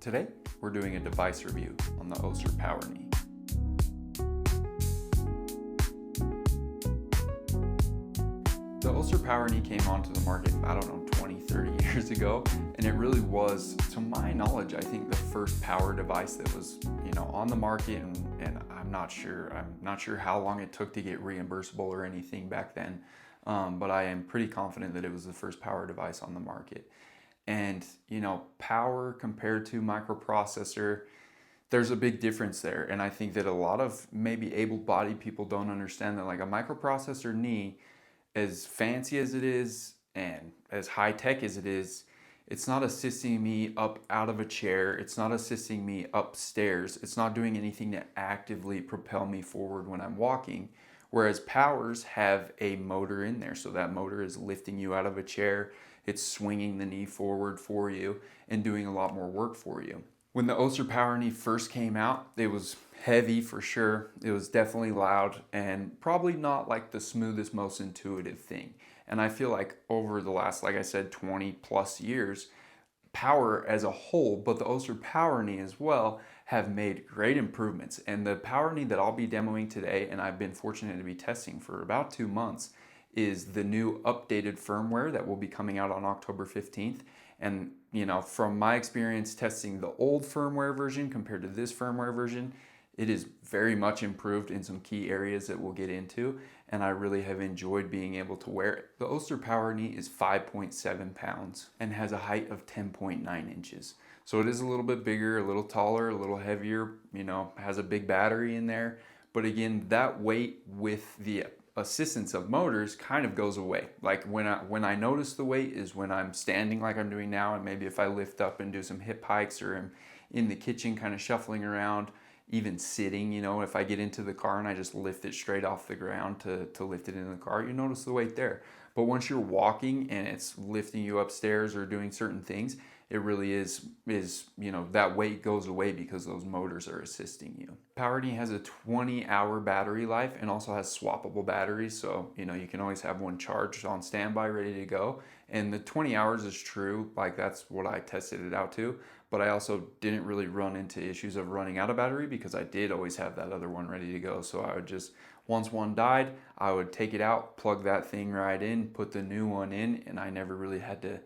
Today, we're doing a device review on the Ossur Power Knee. The Ossur Power Knee came onto the market, 20, 30 years ago, and it really was, to my knowledge, I think the first power device that was, on the market, and I'm not sure how long it took to get reimbursable or anything back then, but I am pretty confident that it was the first power device on the market. And, power compared to microprocessor, there's a big difference there. And I think that a lot of maybe able-bodied people don't understand that, like, a microprocessor knee, as fancy as it is and as high-tech as it is, it's not assisting me up out of a chair. It's not assisting me upstairs. It's not doing anything to actively propel me forward when I'm walking. Whereas powers have a motor in there. So that motor is lifting you out of a chair. It's swinging the knee forward for you and doing a lot more work for you. When the Ossur Power Knee first came out, it was heavy for sure. It was definitely loud and probably not like the smoothest, most intuitive thing. And I feel like over the last, like I said, 20 plus years, power as a whole, but the Ossur Power Knee as well, have made great improvements. And the Power Knee that I'll be demoing today, and I've been fortunate to be testing for about 2 months, is the new updated firmware that will be coming out on October 15th. And from my experience testing the old firmware version compared to this firmware version, it is very much improved in some key areas that we'll get into, and I really have enjoyed being able to wear it. The Ossur Power Knee is 5.7 pounds and has a height of 10.9 inches. So it is a little bit bigger, a little taller, a little heavier, has a big battery in there. But again, that weight with the assistance of motors kind of goes away. Like when I notice the weight is when I'm standing like I'm doing now, and maybe if I lift up and do some hip hikes, or I'm in the kitchen kind of shuffling around, even sitting, if I get into the car and I just lift it straight off the ground to lift it in the car, you notice the weight there. But once you're walking and it's lifting you upstairs or doing certain things, it really is that weight goes away because those motors are assisting you. Power Knee has a 20-hour battery life and also has swappable batteries. So, you can always have one charged on standby, ready to go. And the 20 hours is true, like that's what I tested it out to. But I also didn't really run into issues of running out of battery because I did always have that other one ready to go. So I would just, once one died, I would take it out, plug that thing right in, put the new one in, and I never really had to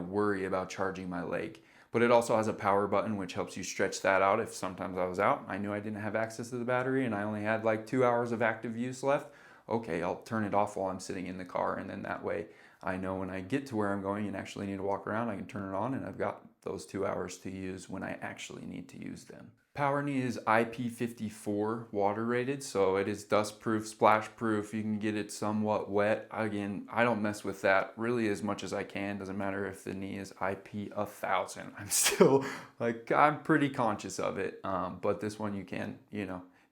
worry about charging my leg. But it also has a power button, which helps you stretch that out. If sometimes I was out, I knew I didn't have access to the battery and I only had like 2 hours of active use left. Okay, I'll turn it off while I'm sitting in the car, and then that way I know when I get to where I'm going and actually need to walk around, I can turn it on and I've got those 2 hours to use when I actually need to use them. Power Knee is IP54 water rated, so it is dust proof, splash proof. You can get it somewhat wet. Again, I don't mess with that really as much as I can. Doesn't matter if the knee is IP1000. I'm still I'm pretty conscious of it. But this one you can,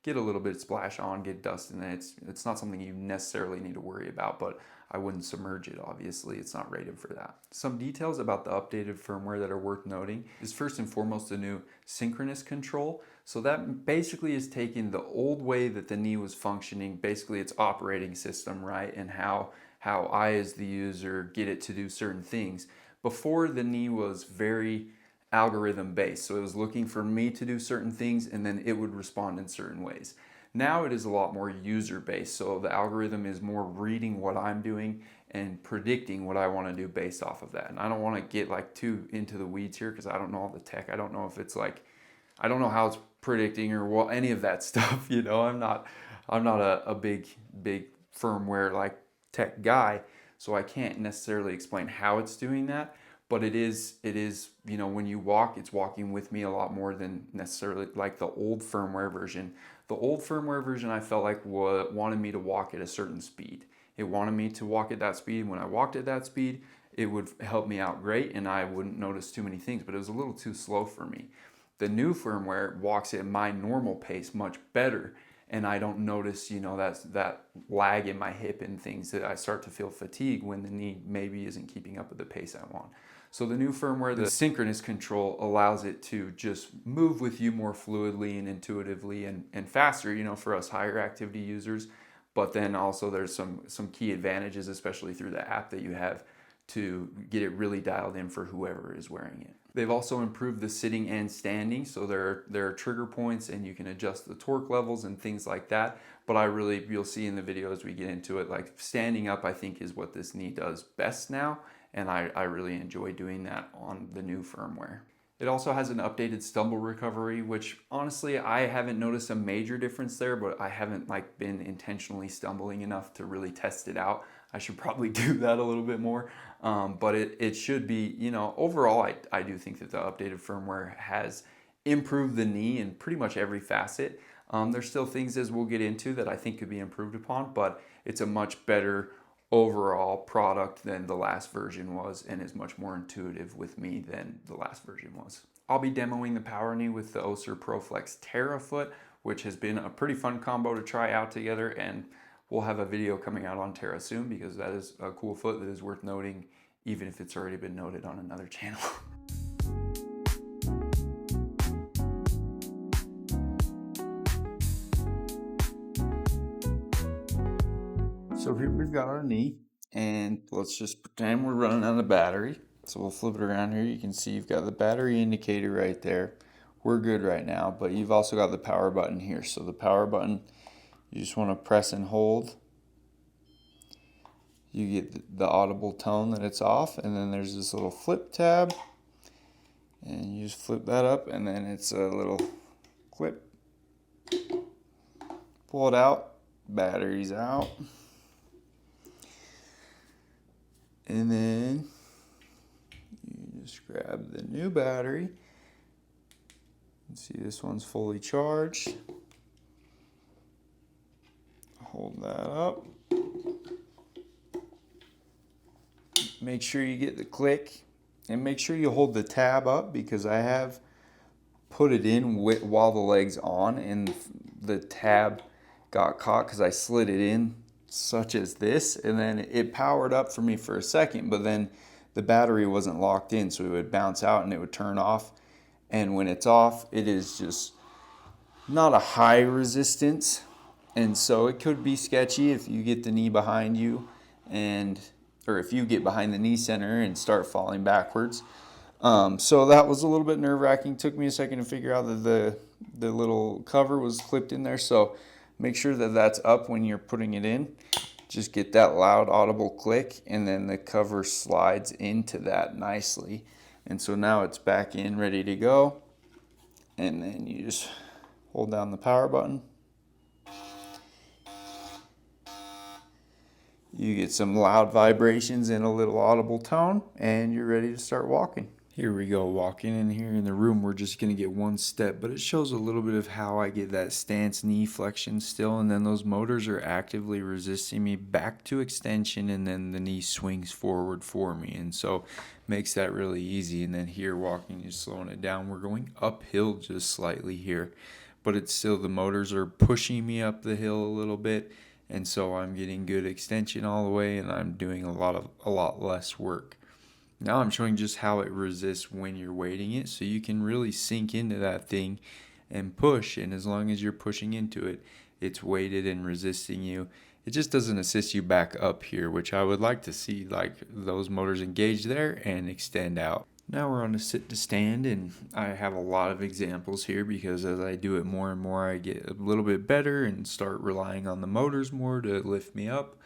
get a little bit of splash on, get dust in it. It's not something you necessarily need to worry about, but I wouldn't submerge it, obviously. It's not rated for that. Some details about the updated firmware that are worth noting is first and foremost the new synchronous control. So that basically is taking the old way that the knee was functioning, basically its operating system, right? And how I as the user get it to do certain things. Before, the knee was very algorithm based. So it was looking for me to do certain things and then it would respond in certain ways. Now it is a lot more user based. So the algorithm is more reading what I'm doing and predicting what I want to do based off of that. And I don't want to get too into the weeds here because I don't know all the tech. I don't know if it's I don't know how it's predicting or any of that stuff. I'm not a big firmware tech guy. So I can't necessarily explain how it's doing that. But it is, when you walk, it's walking with me a lot more than necessarily the old firmware version. The old firmware version I felt like wanted me to walk at a certain speed. It wanted me to walk at that speed. When I walked at that speed, it would help me out great and I wouldn't notice too many things, but it was a little too slow for me. The new firmware walks at my normal pace much better, and I don't notice, that lag in my hip and things that I start to feel fatigue when the knee maybe isn't keeping up with the pace I want. So the new firmware, the synchronous control, allows it to just move with you more fluidly and intuitively and faster, for us higher activity users. But then also there's some key advantages, especially through the app that you have, to get it really dialed in for whoever is wearing it. They've also improved the sitting and standing, so there are trigger points and you can adjust the torque levels and things like that. But you'll see in the video as we get into it, like standing up I think is what this knee does best now, and I really enjoy doing that on the new firmware. It also has an updated stumble recovery, which honestly I haven't noticed a major difference there, but I haven't been intentionally stumbling enough to really test it out. I should probably do that a little bit more. But it should be, overall I do think that the updated firmware has improved the knee in pretty much every facet. There's still things, as we'll get into, that I think could be improved upon, but it's a much better overall product than the last version was, and is much more intuitive with me than the last version was. I'll be demoing the Power Knee with the Ossur ProFlex Terra foot, which has been a pretty fun combo to try out together, and we'll have a video coming out on Terra soon because that is a cool foot that is worth noting, even if it's already been noted on another channel. So here we've got our knee, and let's just pretend we're running out of battery. So we'll flip it around here. You can see you've got the battery indicator right there. We're good right now, but you've also got the power button here. So the power button, you just want to press and hold. You get the audible tone that it's off, and then there's this little flip tab, and you just flip that up, and then it's a little clip. Pull it out, battery's out. And then you just grab the new battery. You see this one's fully charged. Hold that up. Make sure you get the click, and make sure you hold the tab up, because I have put it in while the leg's on and the tab got caught because I slid it in such as this, and then it powered up for me for a second, but then the battery wasn't locked in, so it would bounce out and it would turn off. And when it's off, it is just not a high resistance, and so it could be sketchy if you get the knee behind you, or if you get behind the knee center and start falling backwards. So that was a little bit nerve-wracking. Took me a second to figure out that the little cover was clipped in there, so make sure that that's up when you're putting it in. Just get that loud audible click, and then the cover slides into that nicely. And so now it's back in, ready to go. And then you just hold down the power button. You get some loud vibrations and a little audible tone, and you're ready to start walking. Here we go, walking in here in the room. We're just going to get one step, but it shows a little bit of how I get that stance knee flexion still, and then those motors are actively resisting me back to extension, and then the knee swings forward for me, and so makes that really easy. And then here, walking, just slowing it down. We're going uphill just slightly here, but it's still, the motors are pushing me up the hill a little bit, and so I'm getting good extension all the way, and I'm doing a lot less work. Now I'm showing just how it resists when you're weighting it, so you can really sink into that thing and push, and as long as you're pushing into it, it's weighted and resisting you. It just doesn't assist you back up here, which I would like to see, like those motors engage there and extend out. Now we're on a sit to stand, and I have a lot of examples here because as I do it more and more, I get a little bit better and start relying on the motors more to lift me up,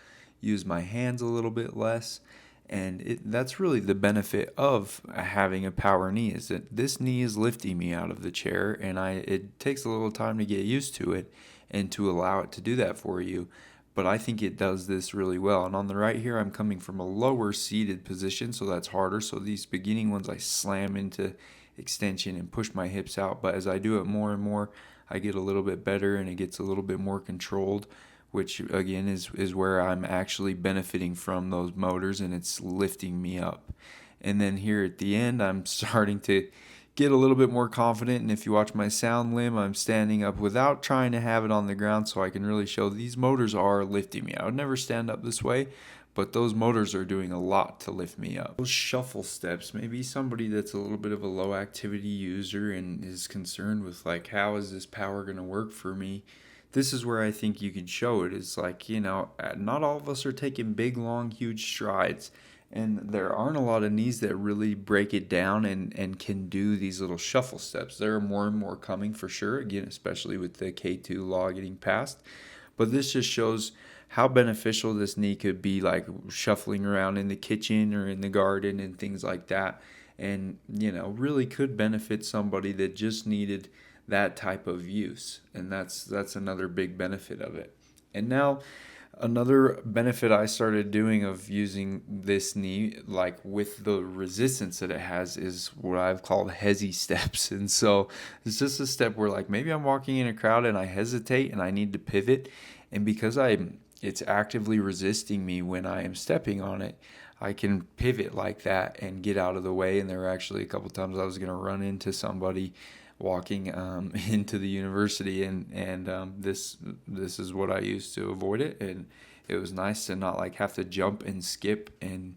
use my hands a little bit less. And that's really the benefit of having a power knee, is that this knee is lifting me out of the chair, and it takes a little time to get used to it and to allow it to do that for you. But I think it does this really well. And on the right here, I'm coming from a lower seated position, so that's harder. So these beginning ones, I slam into extension and push my hips out. But as I do it more and more, I get a little bit better, and it gets a little bit more controlled, which again is where I'm actually benefiting from those motors, and it's lifting me up. And then here at the end, I'm starting to get a little bit more confident, and if you watch my sound limb, I'm standing up without trying to have it on the ground, so I can really show these motors are lifting me. I would never stand up this way, but those motors are doing a lot to lift me up. Those shuffle steps, maybe somebody that's a little bit of a low activity user and is concerned with like, how is this power going to work for me? This is where I think you can show it. It's like, not all of us are taking big, long, huge strides. And there aren't a lot of knees that really break it down and can do these little shuffle steps. There are more and more coming for sure, again, especially with the K2 law getting passed. But this just shows how beneficial this knee could be, like shuffling around in the kitchen or in the garden and things like that. And, really could benefit somebody that just needed that type of use. And that's another big benefit of it. And now another benefit I started doing of using this knee, like with the resistance that it has, is what I've called hezi steps. And so it's just a step where, like, maybe I'm walking in a crowd and I hesitate and I need to pivot. And because it's actively resisting me when I am stepping on it, I can pivot like that and get out of the way. And there were actually a couple times I was going to run into somebody walking into the university, and this is what I used to avoid it. And it was nice to not like have to jump and skip and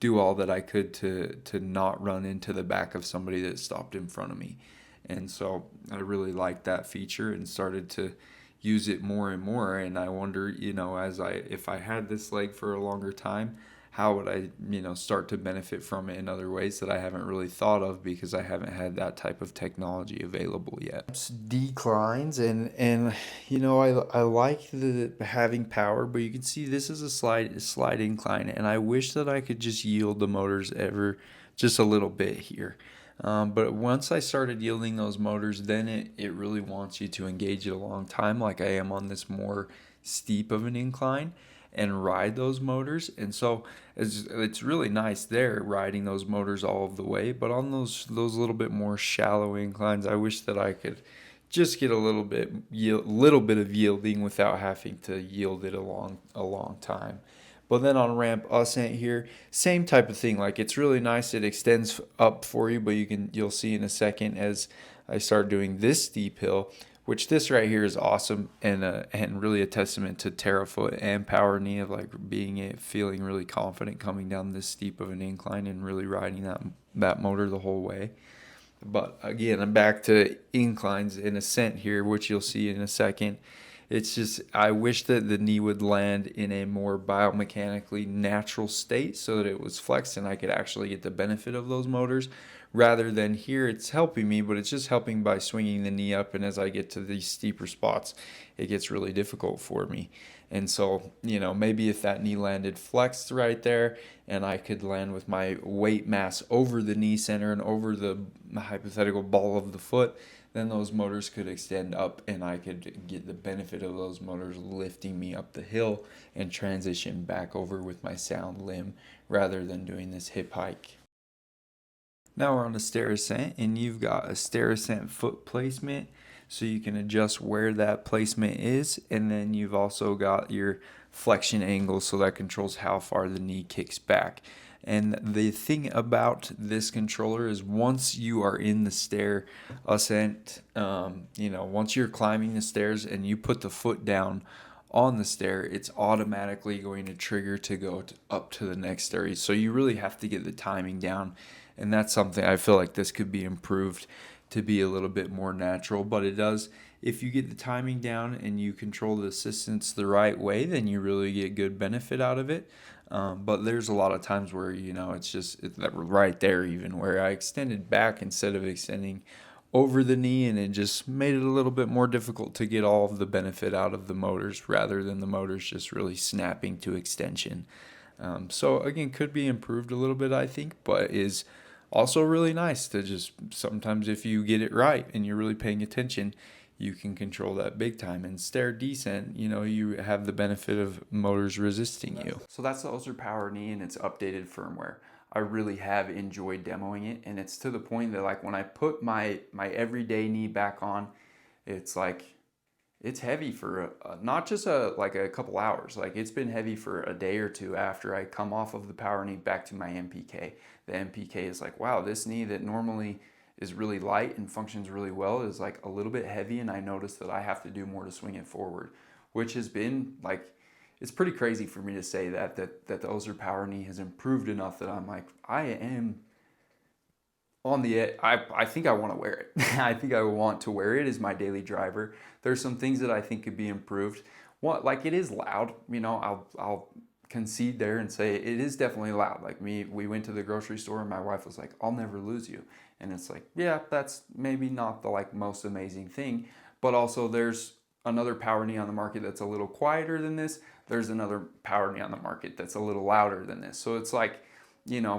do all that I could to not run into the back of somebody that stopped in front of me. And so I really liked that feature and started to use it more and more. And I wonder, if I had this leg for a longer time, how would I, start to benefit from it in other ways that I haven't really thought of, because I haven't had that type of technology available yet. Declines, and I like the having power, but you can see this is a slide incline, and I wish that I could just yield the motors ever just a little bit here. But once I started yielding those motors, then it really wants you to engage it a long time, like I am on this more steep of an incline, and ride those motors. And so it's really nice there riding those motors all of the way. But on those little bit more shallow inclines, I wish that I could just get a little bit of yielding without having to yield it a long time. But then on ramp ascent here, same type of thing. Like, it's really nice. It extends up for you, but you'll see in a second as I start doing this steep hill, which this right here is awesome, and really a testament to TerraFoot and Power Knee, of like feeling really confident coming down this steep of an incline and really riding that motor the whole way. But again, I'm back to inclines and ascent here, which you'll see in a second. It's just, I wish that the knee would land in a more biomechanically natural state so that it was flexed and I could actually get the benefit of those motors, rather than here it's helping me, but it's just helping by swinging the knee up. And as I get to these steeper spots, it gets really difficult for me. And so, maybe if that knee landed flexed right there and I could land with my weight mass over the knee center and over the hypothetical ball of the foot, then those motors could extend up and I could get the benefit of those motors lifting me up the hill and transition back over with my sound limb, rather than doing this hip hike. Now we're on a stair ascent, and you've got a stair ascent foot placement, so you can adjust where that placement is. And then you've also got your flexion angle, so that controls how far the knee kicks back. And the thing about this controller is, once you are in the stair ascent, once you're climbing the stairs and you put the foot down on the stair, it's automatically going to trigger to go up to the next stair. So you really have to get the timing down. And that's something I feel like this could be improved to be a little bit more natural. But it does, if you get the timing down and you control the assistance the right way, then you really get good benefit out of it. But there's a lot of times where, it's right there, even where I extended back instead of extending over the knee, and it just made it a little bit more difficult to get all of the benefit out of the motors, rather than the motors just really snapping to extension. So again, could be improved a little bit, I think, but is also really nice to just, sometimes if you get it right and you're really paying attention, you can control that big time. And stair descent, you have the benefit of motors resisting you. So that's the Ossur Power Knee and its updated firmware. I really have enjoyed demoing it, and it's to the point that, like, when I put my everyday knee back on, it's like, it's heavy for not just a couple hours. Like, it's been heavy for a day or two after I come off of the Power Knee back to my MPK. The MPK is like, wow, this knee that normally is really light and functions really well is like a little bit heavy, and I notice that I have to do more to swing it forward, which has been like, it's pretty crazy for me to say that the Ossur Power Knee has improved enough that I'm like, I am on the edge. I think I want to wear it. I think I want to wear it as my daily driver. There's some things that I think could be improved. Like, it is loud, I'll concede there and say it is definitely loud. Like we went to the grocery store and my wife was like, I'll never lose you. And it's like, yeah, that's maybe not the like most amazing thing, but also there's another power knee on the market that's a little quieter than this. There's another power knee on the market that's a little louder than this. So it's like,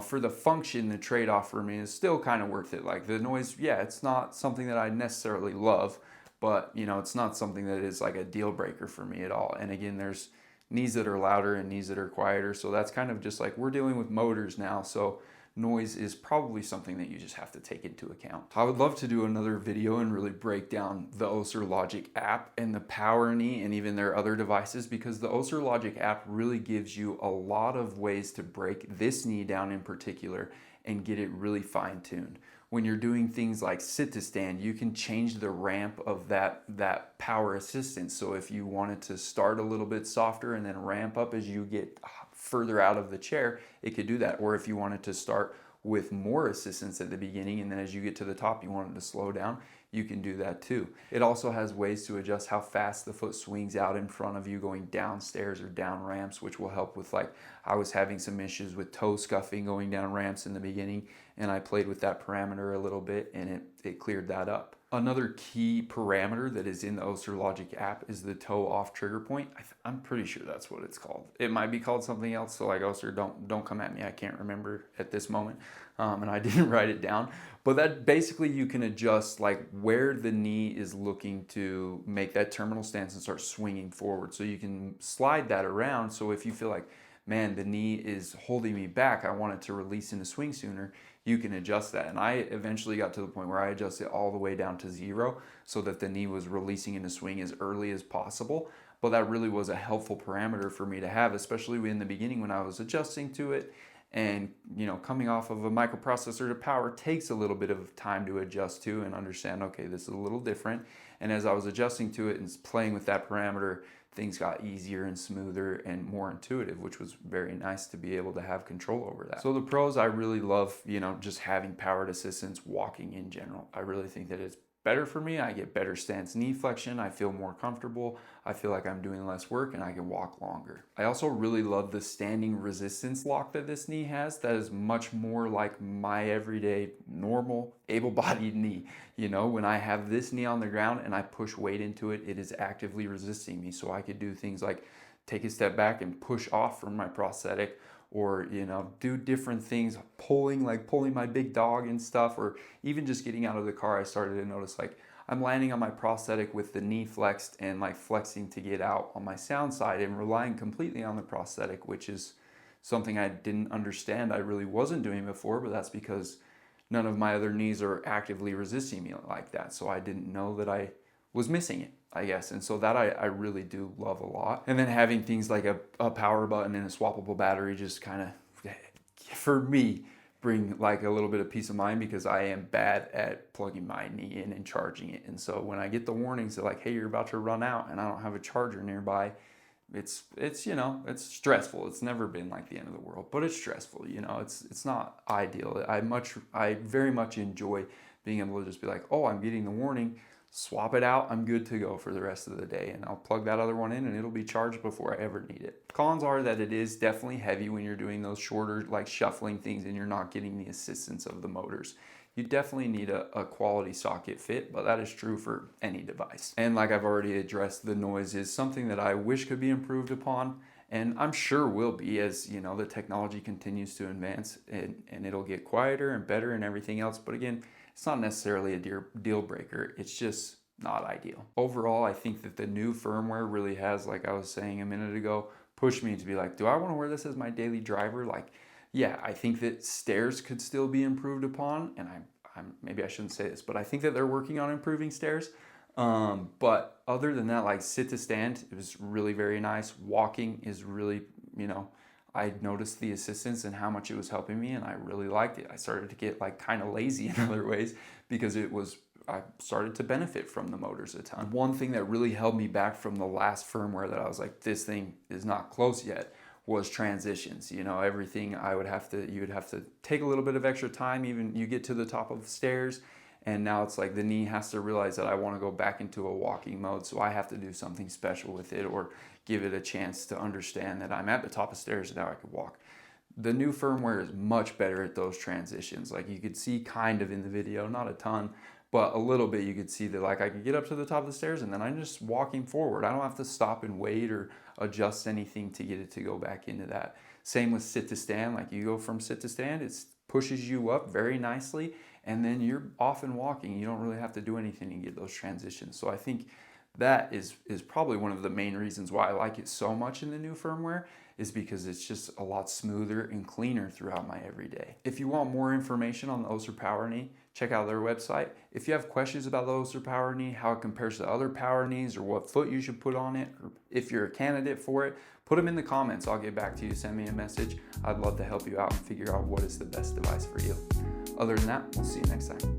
for the function, the trade-off for me is still kind of worth it. Like the noise, yeah, it's not something that I necessarily love, but it's not something that is like a deal breaker for me at all. And again, there's knees that are louder and knees that are quieter. So that's kind of just like we're dealing with motors now. So noise is probably something that you just have to take into account. I would love to do another video and really break down the Ossur Logic app and the Power Knee and even their other devices, because the Ossur Logic app really gives you a lot of ways to break this knee down in particular and get it really fine-tuned. When you're doing things like sit to stand, you can change the ramp of that power assistance. So if you wanted to start a little bit softer and then ramp up as you get further out of the chair, it could do that. Or if you wanted to start with more assistance at the beginning and then as you get to the top you wanted to slow down, you can do that too. It also has ways to adjust how fast the foot swings out in front of you going downstairs or down ramps, which will help with, like, I was having some issues with toe scuffing going down ramps in the beginning, and I played with that parameter a little bit and it cleared that up. Another key parameter that is in the Ossur Logic app is the toe off trigger point. I'm pretty sure that's what it's called. It might be called something else, so like Ossur, don't come at me. I can't remember at this moment, and I didn't write it down. But that basically you can adjust like where the knee is looking to make that terminal stance and start swinging forward. So you can slide that around. So if you feel like, man, the knee is holding me back, I want it to release into swing sooner, you can adjust that. And I eventually got to the point where I adjusted all the way down to 0 so that the knee was releasing into swing as early as possible. But that really was a helpful parameter for me to have, especially in the beginning when I was adjusting to it. And coming off of a microprocessor to power takes a little bit of time to adjust to and understand, okay, this is a little different. And as I was adjusting to it and playing with that parameter, things got easier and smoother and more intuitive, which was very nice to be able to have control over that. So the pros, I really love, just having powered assistance walking in general. I really think that it's better for me. I get better stance knee flexion. I feel more comfortable. I feel like I'm doing less work and I can walk longer. I also really love the standing resistance lock that this knee has. That is much more like my everyday normal able-bodied knee. When I have this knee on the ground and I push weight into it, it is actively resisting me. So I could do things like take a step back and push off from my prosthetic, or do different things, pulling my big dog and stuff, or even just getting out of the car. I started to notice like I'm landing on my prosthetic with the knee flexed and like flexing to get out on my sound side and relying completely on the prosthetic, which is something I didn't understand I really wasn't doing before, but that's because none of my other knees are actively resisting me like that. So I didn't know that I was missing it, I guess. And so that I really do love a lot. And then having things like a power button and a swappable battery just kind of, for me, bring like a little bit of peace of mind, because I am bad at plugging my knee in and charging it. And so when I get the warnings that like, hey, you're about to run out and I don't have a charger nearby, it's stressful. It's never been like the end of the world, but it's stressful. It's not ideal. I very much enjoy being able to just be like, oh, I'm getting the warning, swap it out, I'm good to go for the rest of the day, and I'll plug that other one in and it'll be charged before I ever need it. Cons are that it is definitely heavy when you're doing those shorter, like shuffling things, and you're not getting the assistance of the motors. You definitely need a quality socket fit, but that is true for any device. And like I've already addressed, the noise is something that I wish could be improved upon, and I'm sure will be as the technology continues to advance, and it'll get quieter and better and everything else. But again, it's not necessarily a deal breaker. It's just not ideal. Overall, I think that the new firmware really has, like I was saying a minute ago, pushed me to be like, do I want to wear this as my daily driver? Like, yeah, I think that stairs could still be improved upon, and I'm maybe I shouldn't say this, but I think that they're working on improving stairs. But other than that, like sit to stand, it was really very nice. Walking is really, I noticed the assistance and how much it was helping me, and I really liked it. I started to get like kind of lazy in other ways because I started to benefit from the motors a ton. One thing that really held me back from the last firmware that I was like, this thing is not close yet, was transitions. Everything you would have to take a little bit of extra time, even you get to the top of the stairs And now it's like the knee has to realize that I want to go back into a walking mode, so I have to do something special with it or give it a chance to understand that I'm at the top of stairs and now I can walk. The new firmware is much better at those transitions. Like you could see kind of in the video, not a ton, but a little bit. You could see that like I could get up to the top of the stairs and then I'm just walking forward. I don't have to stop and wait or adjust anything to get it to go back into that. Same with sit to stand. Like you go from sit to stand, it pushes you up very nicely, and then you're off and walking. You don't really have to do anything to get those transitions. So I think that is probably one of the main reasons why I like it so much in the new firmware, is because it's just a lot smoother and cleaner throughout my everyday. If you want more information on the Ossur Power Knee, check out their website. If you have questions about the Ossur Power Knee, how it compares to other power knees, or what foot you should put on it, or if you're a candidate for it, put them in the comments. I'll get back to you. Send me a message. I'd love to help you out and figure out what is the best device for you. Other than that, we'll see you next time.